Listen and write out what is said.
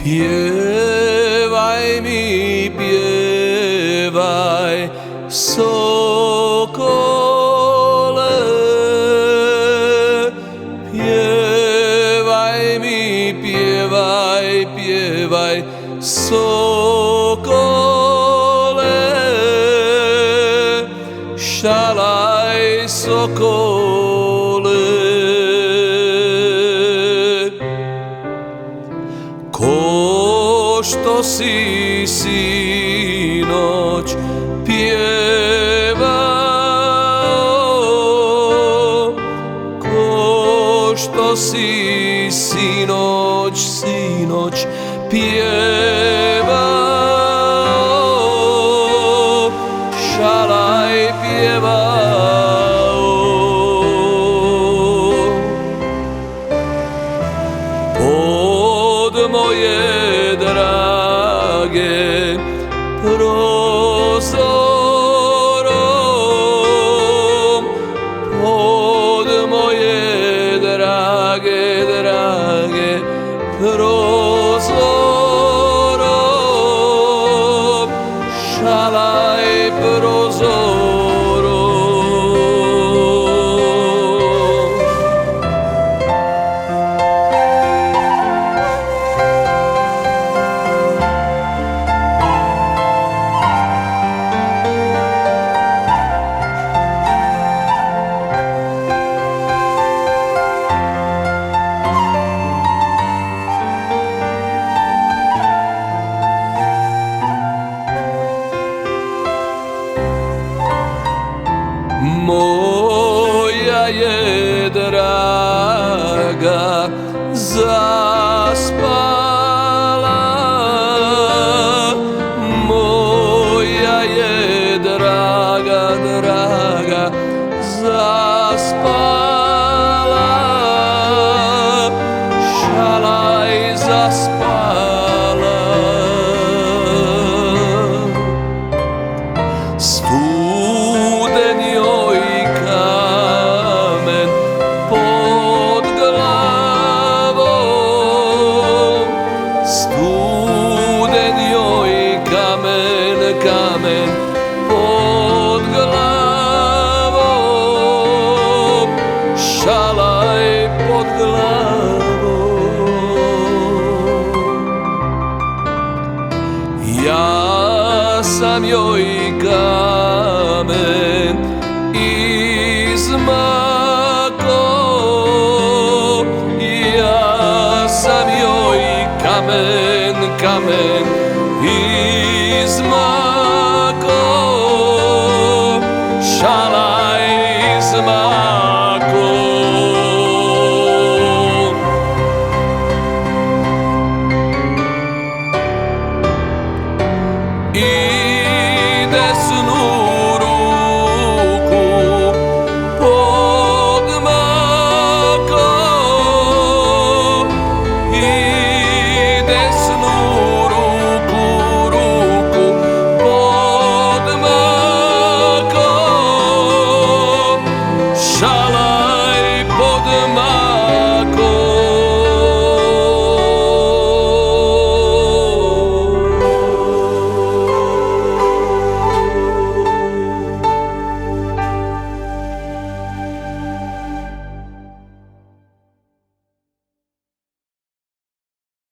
Pjevaj mi, pjevaj, sokole. Pjevaj mi, pjevaj, pjevaj, sokole. Šalaj, sokole. Ko što si sinoć pjevao, ko što si sinoć pjevao, šalaj pjevao. Pod moje drage prozorom, pod moje drage prozorom, šalaj prozorom. Moja je draga zaspala, moja je draga zaspala, šalaj zaspala. Studen joj kamen pod glavom, studen joj kamen pod glavom, šalaj pod glavom. Ja sam joj kamen izmako, ja sam joj kamen